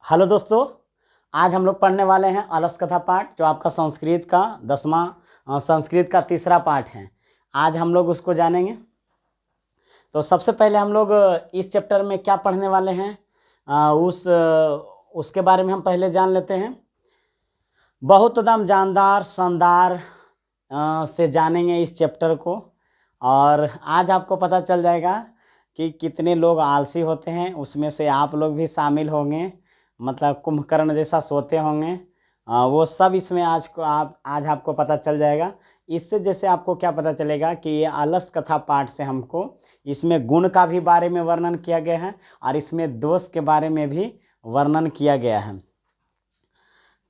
Hello दोस्तों, आज हम लोग पढ़ने वाले हैं अलस कथा पाठ, जो आपका संस्कृत का 10वां संस्कृत का तीसरा पाठ है। आज हम लोग उसको जानेंगे। तो सबसे पहले हम लोग इस चैप्टर में क्या पढ़ने वाले हैं उसके बारे में हम पहले जान लेते हैं। बहुत दम जानदार शानदार से जानेंगे इस चैप्टर को, और आज आपको पता चल जाएगा कि कितने लोग आलसी होते हैं। उसमें से आप लोग भी शामिल होंगे, मतलब कुंभकर्ण जैसा सोते होंगे। वो सब इसमें आज आपको पता चल जाएगा। इससे जैसे आपको क्या पता चलेगा कि ये अलस कथा पाठ से हमको इसमें गुण का भी बारे में वर्णन किया गया है और इसमें दोष के बारे में भी वर्णन किया गया है।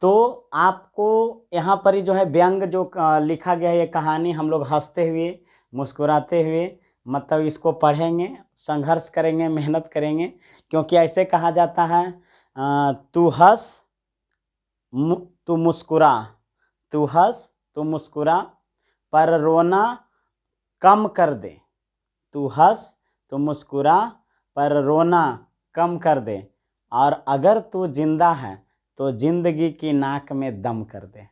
तो आपको यहाँ पर ही जो है व्यंग जो लिखा गया है, ये कहानी हम लोग हंसते हुए मुस्कुराते हुए मतलब इसको पढ़ेंगे, संघर्ष करेंगे, मेहनत करेंगे। क्योंकि ऐसे कहा जाता है, तू हंस तू मुस्कुरा, तू हंस तू मुस्कुरा, पर रोना कम कर दे। तू हंस तू मुस्कुरा, पर रोना कम कर दे, और अगर तू जिंदा है तो जिंदगी की नाक में दम कर दे।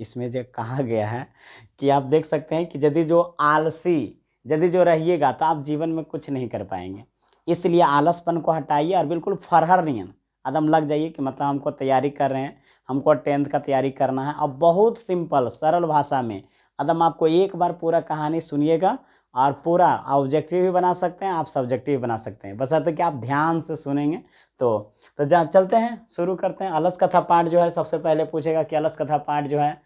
इसमें जो कहा गया है कि आप देख सकते हैं कि यदि जो रहिएगा तो आप जीवन में कुछ नहीं कर पाएंगे। इसलिए आलसपन को हटाइए और बिल्कुल फरहर नियन एकदम लग जाइए कि मतलब हमको तैयारी कर रहे हैं, हमको 10th का तैयारी करना है। और बहुत सिंपल सरल भाषा में एकदम आपको एक बार पूरा कहानी सुनिएगा, और पूरा ऑब्जेक्टिव भी बना सकते हैं आप, सब्जेक्टिव भी बना सकते हैं, बशर्ते कि आप ध्यान से सुनेंगे। तो चलते हैं, शुरू करते हैं। अलस कथा पाठ जो है सबसे पहले पूछेगा कि अलस कथा पाठ जो है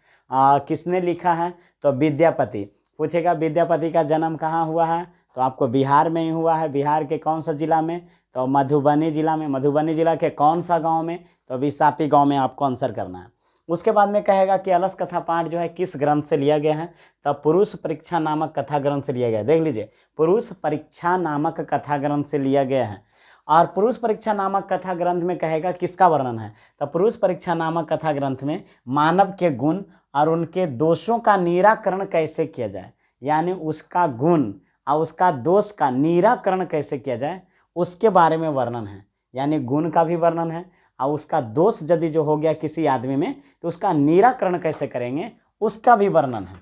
किसने लिखा है। तो विद्यापति पूछेगा, विद्यापति का जन्म कहाँ हुआ है। तो आपको बिहार में ही हुआ है। बिहार के कौन सा जिला में। तो मधुबनी जिला में। मधुबनी जिला के कौन सा गांव में। तो विसापी गांव में आपको आंसर करना है। उसके बाद में कहेगा कि अलस कथा पाठ जो है किस ग्रंथ से लिया गया है। तो पुरुष परीक्षा नामक कथा ग्रंथ से लिया गया है। देख लीजिए, पुरुष परीक्षा नामक कथा ग्रंथ से लिया गया है। और पुरुष परीक्षा नामक कथा ग्रंथ में कहेगा किसका वर्णन है। तो पुरुष परीक्षा नामक कथा ग्रंथ में मानव के गुण और उनके दोषों का निराकरण कैसे किया जाए, यानी उसका गुण और उसका दोष का निराकरण कैसे किया जाए, उसके बारे में वर्णन है। यानी गुण का भी वर्णन है, और उसका दोष यदि जो हो गया किसी आदमी में तो उसका निराकरण कैसे करेंगे, उसका भी वर्णन है।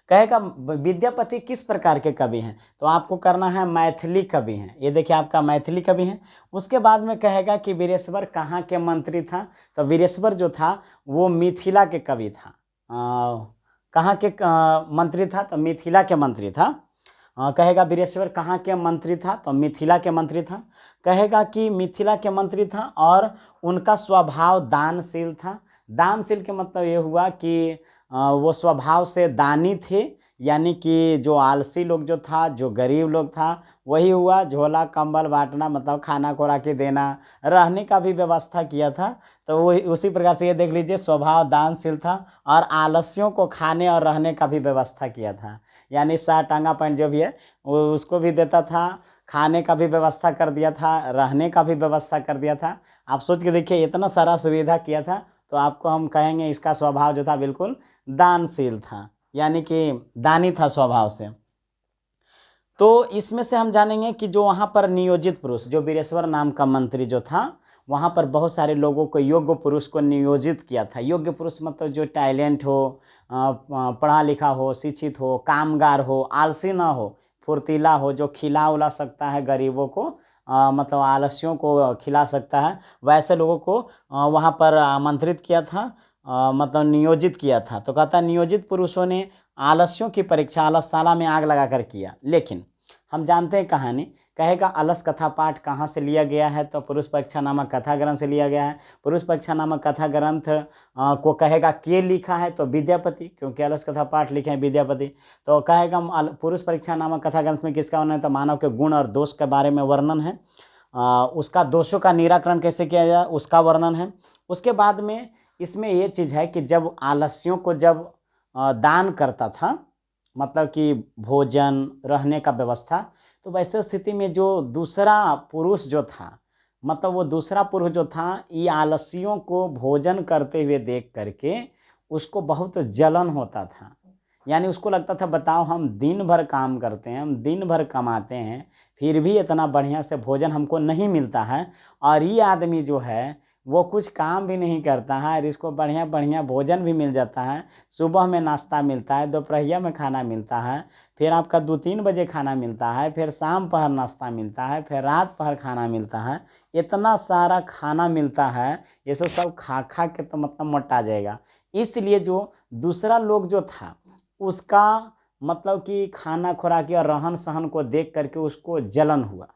कहेगा विद्यापति किस प्रकार के कवि हैं। तो आपको करना है मैथिली कवि हैं। ये देखिए आपका मैथिली कवि हैं। उसके बाद में कहेगा कि वीरेश्वर कहाँ के मंत्री था। तो वीरेश्वर जो था वो मिथिला के कवि था। कहाँ के मंत्री था। तो मिथिला के मंत्री था। कहेगा वीरेश्वर कहाँ के मंत्री था। तो मिथिला के मंत्री था। कहेगा कि मिथिला के मंत्री था और उनका स्वभाव दानशील था। दानशील के मतलब ये हुआ कि वो स्वभाव से दानी थे, यानी कि जो आलसी लोग जो था, जो गरीब लोग था, वही हुआ। झोला कंबल बांटना मतलब खाना खोरा के देना, रहने का भी व्यवस्था किया था। तो वो उसी प्रकार से ये देख लीजिए, स्वभाव दानशील था और आलस्यों को खाने और रहने का भी व्यवस्था किया था। यानी शर्ट टांगा पैंट जो भी है वो उसको भी देता था, खाने का भी व्यवस्था कर दिया था, रहने का भी व्यवस्था कर दिया था। आप सोच के देखिए, इतना सारा सुविधा किया था। तो आपको हम कहेंगे इसका स्वभाव जो था बिल्कुल दानशील था, यानी कि दानी था स्वभाव से। तो इसमें से हम जानेंगे कि जो वहाँ पर नियोजित पुरुष, जो वीरेश्वर नाम का मंत्री जो था, वहाँ पर बहुत सारे लोगों को, योग्य पुरुष को नियोजित किया था। योग्य पुरुष मतलब जो टैलेंट हो, पढ़ा लिखा हो, शिक्षित हो, कामगार हो, आलसी ना हो, फुर्तीला हो, जो खिला उला सकता है गरीबों को, मतलब आलस्यों को खिला सकता है, वैसे लोगों को वहाँ पर आमंत्रित किया था, मतलब नियोजित किया था। तो कहता है नियोजित पुरुषों ने आलस्यों की परीक्षा आलसशाला में आग लगाकर किया। लेकिन हम जानते हैं कहानी। कहेगा अलस कथा पाठ कहाँ से लिया गया है। तो पुरुष परीक्षा नामक कथा ग्रंथ से लिया गया है। पुरुष परीक्षा नामक कथा ग्रंथ को कहेगा के लिखा है। तो विद्यापति, क्योंकि अलस कथा पाठ लिखे हैं विद्यापति। तो कहेगा पुरुष परीक्षा नामक कथा ग्रंथ में किसका वर्णन है। तो मानव के गुण और दोष के बारे में वर्णन है। उसका दोषों का निराकरण कैसे किया जाए उसका वर्णन है। उसके बाद में इसमें ये चीज़ है कि जब आलस्यों को जब दान करता था, मतलब कि भोजन रहने का व्यवस्था, तो वैसे स्थिति में जो दूसरा पुरुष जो था, मतलब वो दूसरा पुरुष जो था, ये आलस्यों को भोजन करते हुए देख करके उसको बहुत जलन होता था। यानी उसको लगता था, बताओ हम दिन भर काम करते हैं, हम दिन भर कमाते हैं, फिर भी इतना बढ़िया से भोजन हमको नहीं मिलता है, और ये आदमी जो है वो कुछ काम भी नहीं करता है और इसको बढ़िया बढ़िया भोजन भी मिल जाता है। सुबह में नाश्ता मिलता है, दोपहर में खाना मिलता है, फिर आपका 2-3 बजे खाना मिलता है, फिर शाम पहर नाश्ता मिलता है, फिर रात पहर खाना मिलता है। इतना सारा खाना मिलता है, ये सब खा खा के तो मतलब मोटा जाएगा। इसलिए जो दूसरा लोग जो था उसका मतलब कि खाना खुराकी और रहन सहन को देख करके उसको जलन हुआ।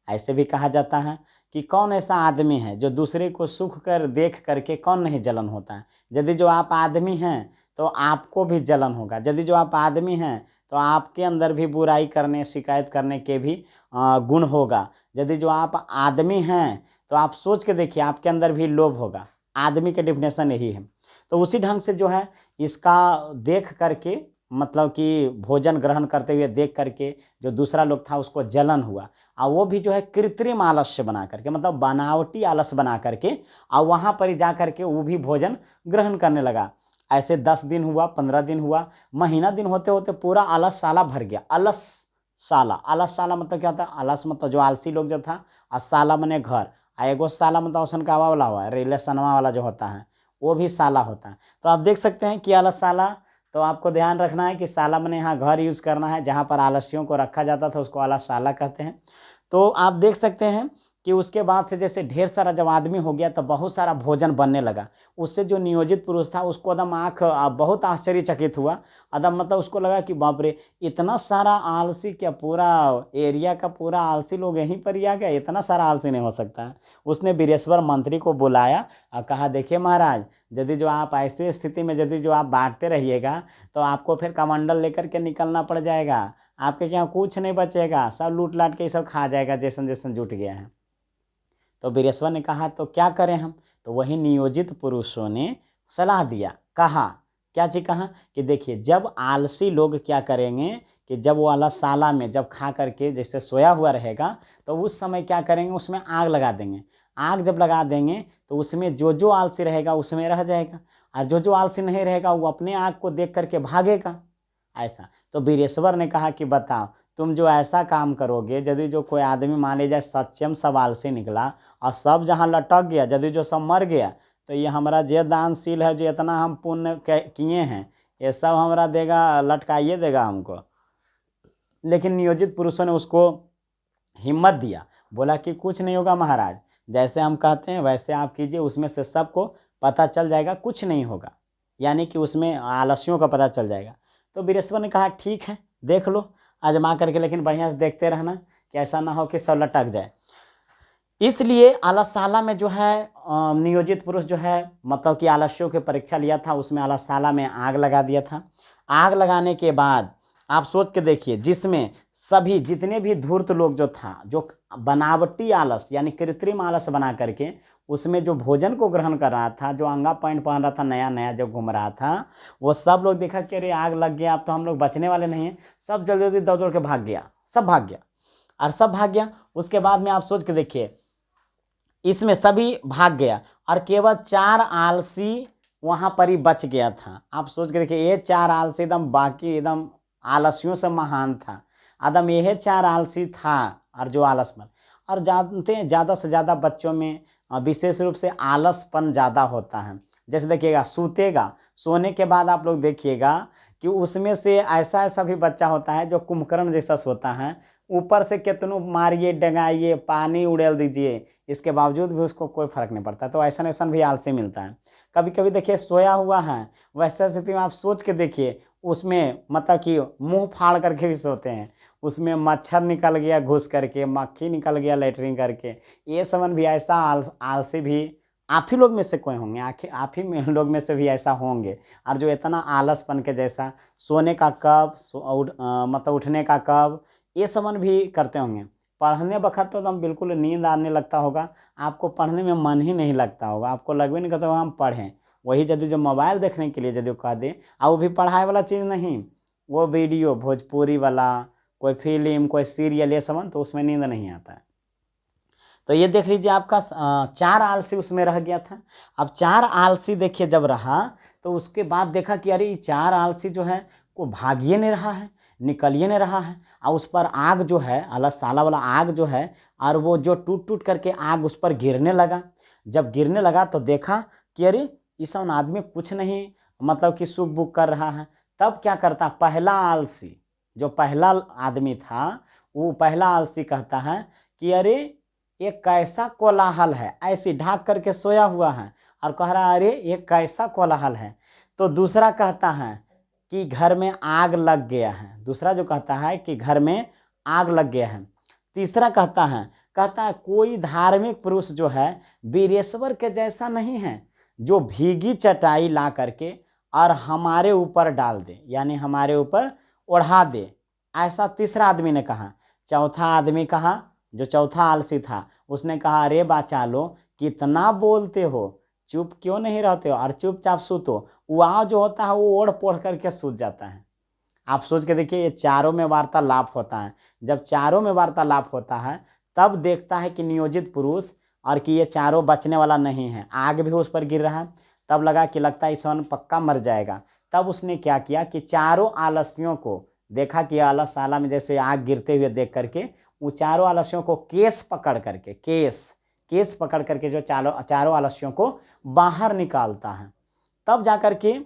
ऐसे भी कहा जाता है कि कौन ऐसा आदमी है जो दूसरे को सुख कर देख करके कौन नहीं जलन होता है। यदि जो आप आदमी हैं तो आपको भी जलन होगा, यदि जो आप आदमी हैं तो आपके अंदर भी बुराई करने शिकायत करने के भी गुण होगा। यदि जो आप आदमी हैं तो आप सोच के देखिए आपके अंदर भी लोभ होगा। आदमी के डेफिनेशन यही है। तो उसी ढंग से जो है इसका देख करके मतलब कि भोजन ग्रहण करते हुए देख करके जो दूसरा लोग था उसको जलन हुआ, और वो भी जो है कृत्रिम आलस्य बना करके मतलब बनावटी आलस बना करके और वहाँ पर ही जा करके वो भी भोजन ग्रहण करने लगा। ऐसे 10 दिन हुआ, 15 दिन हुआ, महीना दिन होते होते पूरा आलस साला भर गया। आलस साला मतलब क्या होता है? आलस मतलब जो आलसी लोग जो था, और साला मने घर, आ एगो साला मतलब औसन का वाला हुआ है रिलेशनवा वाला जो होता है वो भी साला होता है। तो आप देख सकते हैं कि आलस साला, तो आपको ध्यान रखना है कि साला मने यहाँ घर यूज़ करना है, जहाँ पर आलस्यों को रखा जाता था उसको आलस साला कहते हैं। तो आप देख सकते हैं कि उसके बाद से जैसे ढेर सारा जब आदमी हो गया तो बहुत सारा भोजन बनने लगा। उससे जो नियोजित पुरुष था उसको एकदम आँख बहुत आश्चर्यचकित हुआ। एकदम मतलब उसको लगा कि बाप रे, इतना सारा आलसी, क्या पूरा एरिया का पूरा आलसी लोग यहीं पर ही आ गया? इतना सारा आलसी नहीं हो सकता है। उसने वीरेश्वर मंत्री को बुलाया और कहा देखिए महाराज, यदि जो आप ऐसी स्थिति में यदि जो आप बांटते रहिएगा तो आपको फिर कमंडल लेकर के निकलना पड़ जाएगा, आपके यहाँ कुछ नहीं बचेगा, सब लूट लाट के ये सब खा जाएगा जैसन जैसन जुट गया है। तो वीरेश्वर ने कहा तो क्या करें हम? तो वही नियोजित पुरुषों ने सलाह दिया, कहा क्या चीज? कहा कि देखिए जब आलसी लोग क्या करेंगे कि जब वो आलसशाला में जब खा करके जैसे सोया हुआ रहेगा तो उस समय क्या करेंगे, उसमें आग लगा देंगे। आग जब लगा देंगे तो उसमें जो जो आलसी रहेगा उसमें रह जाएगा, और जो जो आलसी नहीं रहेगा वो अपने आग को देख करके भागेगा। ऐसा तो वीरेश्वर ने कहा कि बताओ, तुम जो ऐसा काम करोगे, यदि जो कोई आदमी मान लीजिए सक्षम सवाल से निकला और सब जहाँ लटक गया, यदि जो सब मर गया, तो ये हमारा जे दानशील है, जो इतना हम पुण्य किए हैं, ये सब हमारा देगा, लटकाइए देगा हमको। लेकिन नियोजित पुरुषों ने उसको हिम्मत दिया, बोला कि कुछ नहीं होगा महाराज, जैसे हम कहते हैं वैसे आप कीजिए, उसमें से सबको पता चल जाएगा, कुछ नहीं होगा, यानी कि उसमें आलस्यों का पता चल जाएगा। तो वीरेश्वर ने कहा ठीक है, देख लो आजमा करके, लेकिन बढ़िया से देखते रहना कि ऐसा ना हो कि सब लटक जाए। इसलिए आलसशाला में जो है नियोजित पुरुष जो है मतलब कि आलस्यों की परीक्षा लिया था, उसमें आलसशाला में आग लगा दिया था। आग लगाने के बाद आप सोच के देखिए, जिसमें सभी जितने भी धूर्त लोग जो था, जो बनावटी आलस यानी कृत्रिम आलस बना करके उसमें जो भोजन को ग्रहण कर रहा था, जो अंगा पैंट पहन रहा था नया नया जब घूम रहा था, वो सब लोग देखा कि अरे आग लग गया, अब तो हम लोग बचने वाले नहीं हैं, सब जल्दी जल्दी दौड़ दौड़ के भाग गया, सब भाग गया और सब भाग गया। उसके बाद में आप सोच के देखिए, इसमें सभी भाग गया और केवल 4 आलसी वहाँ पर ही बच गया था। आप सोच के देखिए, ये 4 आलसी एकदम बाकी एकदम आलसियों से महान था, आदम यह 4 आलसी था और जो आलसमन। और जानते हैं ज़्यादा से ज़्यादा बच्चों में विशेष रूप से आलसपन ज़्यादा होता है। जैसे देखिएगा, सूतेगा, सोने के बाद आप लोग देखिएगा कि उसमें से ऐसा ऐसा भी बच्चा होता है जो कुंभकर्ण जैसा सोता है, ऊपर से कितनों मारिए डंगाइए पानी उड़ेल दीजिए, इसके बावजूद भी उसको कोई फर्क नहीं पड़ता। तो ऐसा ऐसा भी आलसी मिलता है। कभी कभी देखिए सोया हुआ है, वैसे स्थिति में आप सोच के देखिए, उसमें मतलब कि मुंह फाड़ करके भी सोते हैं, उसमें मच्छर निकल गया घुस करके, मक्खी निकल गया लेटरिन करके। ये समन भी ऐसा आलसी भी आप ही लोग में से कोई होंगे, आखिर आप ही में लोग में से भी ऐसा होंगे। और जो इतना आलसपन के जैसा सोने का कब मतलब उठने का कब, ये समन भी करते होंगे। पढ़ने वक्त तो एकदम बिल्कुल नींद आने लगता होगा, आपको पढ़ने में मन ही नहीं लगता होगा, आपको लगवे नहीं करता होगा हम पढ़ें। वही यदि जो मोबाइल देखने के लिए यदि कह दें, और वो भी पढ़ाई वाला चीज़ नहीं, वो वीडियो भोजपुरी वाला, कोई फिल्म, कोई सीरियल, ये समन, तो उसमें नींद नहीं आता है। तो ये देख लीजिए, आपका 4 आलसी उसमें रह गया था। अब 4 आलसी देखिए जब रहा तो उसके बाद देखा कि अरे ये 4 आलसी जो है को भाग ही नहीं रहा है, निकल ही नहीं रहा है, और उस पर आग जो है, अलसाला वाला आग जो है, और वो जो टूट टूट करके आग उस पर गिरने लगा। जब गिरने लगा तो देखा कि अरे इस आदमी कुछ नहीं मतलब कि सुख बुक कर रहा है। तब क्या करता, पहला आलसी जो पहला आदमी था, वो पहला आलसी कहता है कि अरे ये कैसा कोलाहल है, ऐसी ढाक करके सोया हुआ है और कह रहा है अरे ये कैसा कोलाहल है। तो दूसरा कहता है कि घर में आग लग गया है, दूसरा जो कहता है कि घर में आग लग गया है। तीसरा कहता है कोई धार्मिक पुरुष जो है वीरेश्वर के जैसा नहीं है, जो भीगी चटाई ला करके और हमारे ऊपर डाल दे, यानी हमारे ऊपर ओढ़ा दे, ऐसा तीसरा आदमी ने कहा। चौथा आदमी कहा, जो चौथा आलसी था, उसने कहा अरे बाचा लो, कितना बोलते हो, चुप क्यों नहीं रहते हो और चुपचाप सूतो। वहाँ जो होता है वो ओढ़ पोढ़ करके सूत जाता है। आप सोच के देखिए, ये चारों में वार्तालाप होता है। जब चारों में वार्तालाप होता है तब देखता है कि नियोजित पुरुष और कि ये चारों बचने वाला नहीं है, आग भी उस पर गिर रहा है। तब लगा कि लगता है इस वन पक्का मर जाएगा। तब उसने क्या किया कि चारों आलसियों को देखा कि आलसशाला में जैसे आग गिरते हुए देख करके वो चारों आलसियों को केस पकड़ करके केस पकड़ करके जो चारों आलसियों को बाहर निकालता है। तब जाकर के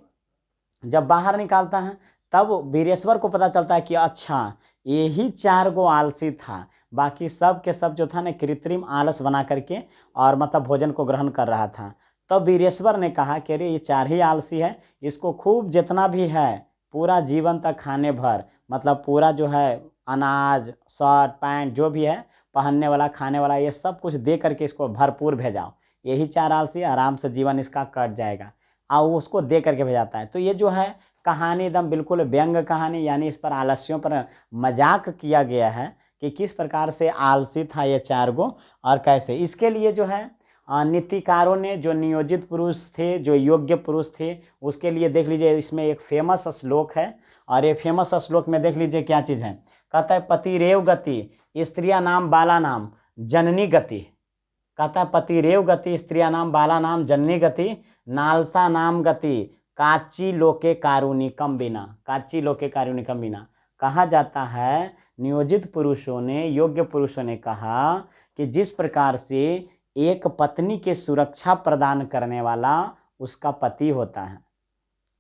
जब बाहर निकालता है तब वीरेश्वर को पता चलता है कि अच्छा यही 4 गो आलसी था, बाकी सब के सब जो था ना कृत्रिम आलस बना करके और मतलब भोजन को ग्रहण कर रहा था। तब वीरेश्वर ने कहा कि अरे ये 4 ही आलसी है, इसको खूब जितना भी है पूरा जीवन तक खाने भर, मतलब पूरा जो है अनाज शर्ट पैंट जो भी है पहनने वाला खाने वाला ये सब कुछ दे करके इसको भरपूर भेजाओ, यही 4 आलसी आराम से जीवन इसका कट जाएगा, और उसको दे करके भेजाता है। तो ये जो है कहानी एकदम बिल्कुल व्यंग कहानी, यानी इस पर आलस्यों पर मजाक किया गया है कि किस प्रकार से आलसी था ये 4 गो और कैसे। इसके लिए जो है नीतिकारों ने जो नियोजित पुरुष थे, जो योग्य पुरुष थे, उसके लिए देख लीजिए इसमें एक फेमस श्लोक है, और ये फेमस श्लोक में देख लीजिए क्या चीज़ है। कहता है पतिरेव गति स्त्रिया नाम बाला नाम जननी गति। कहता है पतिरेव गति स्त्रिया नाम बाला नाम जननी गति नालसा नाम गति काची लोके कारुणिकम बिना। काची लोके कारुणिकम बिना कहा जाता है, नियोजित पुरुषों ने, योग्य पुरुषों ने कहा कि जिस प्रकार से एक पत्नी के सुरक्षा प्रदान करने वाला उसका पति होता है,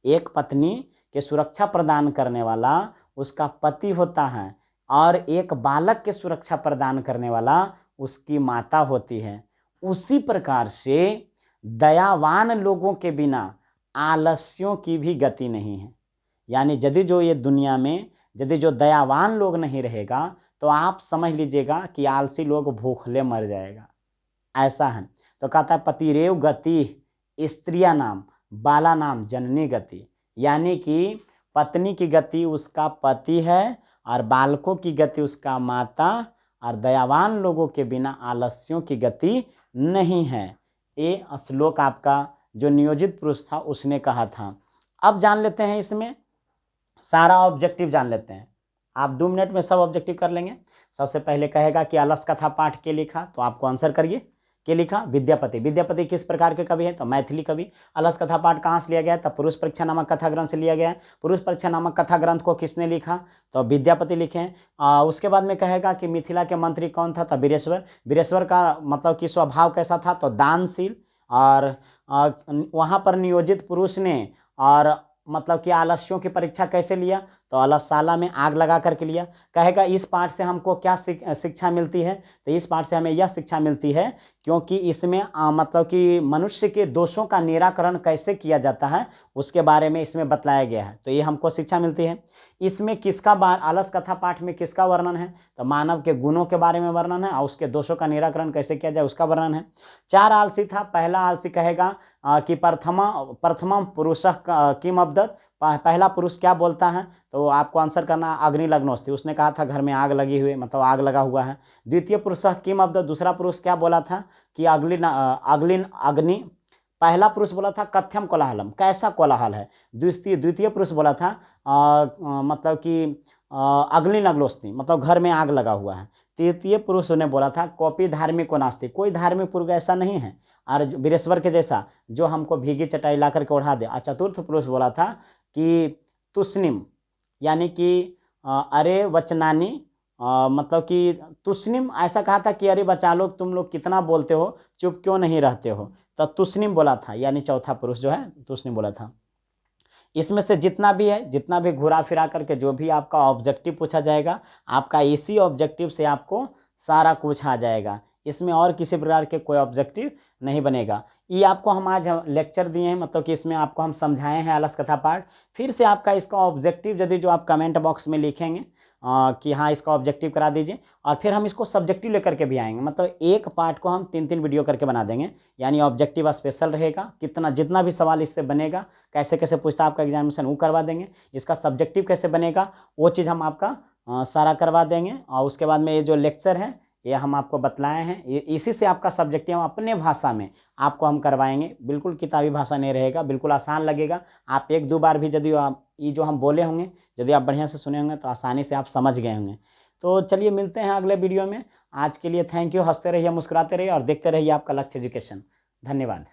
एक पत्नी के सुरक्षा प्रदान करने वाला उसका पति होता है, और एक बालक के सुरक्षा प्रदान करने वाला उसकी माता होती है, उसी प्रकार से दयावान लोगों के बिना आलस्यों की भी गति नहीं है। यानी यदि जो ये दुनिया में यदि जो दयावान लोग नहीं रहेगा तो आप समझ लीजिएगा कि आलसी लोग भूखले मर जाएगा, ऐसा है। तो कहता है पतिरेव गति स्त्रिया नाम बाला नाम जननी गति, यानी कि पत्नी की गति उसका पति है और बालकों की गति उसका माता, और दयावान लोगों के बिना आलस्यों की गति नहीं है। ये श्लोक आपका जो नियोजित पुरुष था उसने कहा था। अब जान लेते हैं इसमें सारा ऑब्जेक्टिव जान लेते हैं। आप 2 मिनट में सब ऑब्जेक्टिव कर लेंगे। सबसे पहले कहेगा कि अलस कथा पाठ के लिखा, तो आपको आंसर करिए। के लिखा विद्यापति। विद्यापति किस प्रकार के कवि है, तो मैथिली कवि। अलस कथा पाठ कहाँ से लिया गया, तब पुरुष परीक्षा नामक कथा ग्रंथ से लिया गया है। पुरुष परीक्षा नामक कथा ग्रंथ को किसने लिखा, तो विद्यापति लिखे। उसके बाद में कहेगा कि मिथिला के मंत्री कौन था, तो वीरेश्वर। वीरेश्वर का मतलब कि स्वभाव कैसा था, तो दानशील। और वहाँ पर नियोजित पुरुष ने और मतलब कि आलस्यों की परीक्षा कैसे लिया, तो अलसशाला में आग लगा करके लिया। कहेगा इस पाठ से हमको क्या शिक्षा मिलती है, तो इस पाठ से हमें यह शिक्षा मिलती है क्योंकि इसमें मतलब कि मनुष्य के दोषों का निराकरण कैसे किया जाता है उसके बारे में इसमें बतलाया गया है, तो ये हमको शिक्षा मिलती है। इसमें किसका आलस कथा पाठ में किसका वर्णन है, तो मानव के गुणों के बारे में वर्णन है और उसके दोषों का निराकरण कैसे किया जाए उसका वर्णन है। 4 आलसी था। पहला आलसी कहेगा कि प्रथमम पुरुष किम अब्दत, पहला पुरुष क्या बोलता है, तो आपको आंसर करना अग्नि लग्नोस्ति। उसने कहा था घर में आग लगी हुई, मतलब आग लगा हुआ है। द्वितीय पुरुष किम अब्दत, दूसरा पुरुष क्या बोला था कि अग्नि। पहला पुरुष बोला था कथ्यम कोलाहलम, कैसा कोलाहल है। द्वितीय पुरुष बोला था मतलब कि अग्नि लग्नोस्ति, मतलब घर में आग लगा हुआ है। तृतीय पुरुष ने बोला था कॉपी धार्मिक को नास्ति, कोई धार्मिक पुरुष ऐसा नहीं है और वीरेश्वर के जैसा जो हमको भीगी चटाई ला करके ओढ़ा दे। और चतुर्थ पुरुष बोला था कि तुस्निम, यानी कि अरे वचनानी, मतलब कि तुस्निम ऐसा कहा था कि अरे बच्चा लोग तुम लोग कितना बोलते हो, चुप क्यों नहीं रहते हो। तो तुस्निम बोला था, यानी चौथा पुरुष जो है तुस्निम बोला था। इसमें से जितना भी है, जितना भी घुरा फिरा करके जो भी आपका ऑब्जेक्टिव पूछा जाएगा, आपका इसी ऑब्जेक्टिव से आपको सारा कुछ आ जाएगा। इसमें और किसी प्रकार के कोई ऑब्जेक्टिव नहीं बनेगा। ये आपको हम आज लेक्चर दिए हैं, मतलब कि इसमें आपको हम समझाए हैं अलस कथा पाठ। फिर से आपका इसका ऑब्जेक्टिव यदि जो आप कमेंट बॉक्स में लिखेंगे कि हाँ इसका ऑब्जेक्टिव करा दीजिए, और फिर हम इसको सब्जेक्टिव लेकर के भी आएंगे। मतलब एक पार्ट को हम 3-3 वीडियो करके बना देंगे, यानी ऑब्जेक्टिव स्पेशल रहेगा। कितना जितना भी सवाल इससे बनेगा, कैसे कैसे पूछता आपका एग्जामिनेशन, वो करवा देंगे। इसका सब्जेक्टिव कैसे बनेगा वो चीज़ हम आपका सारा करवा देंगे। और उसके बाद में ये जो लेक्चर है ये हम आपको बतलाए हैं, इसी से आपका सब्जेक्टिव हम अपने भाषा में आपको हम करवाएंगे। बिल्कुल किताबी भाषा नहीं रहेगा, बिल्कुल आसान लगेगा। आप 1-2 बार भी यदि ये जो हम बोले होंगे, यदि आप बढ़िया से सुने होंगे तो आसानी से आप समझ गए होंगे। तो चलिए मिलते हैं अगले वीडियो में। आज के लिए थैंक यू। हंसते रहिए, मुस्कुराते रहिए और देखते रहिए आपका लक्ष्य एजुकेशन। धन्यवाद।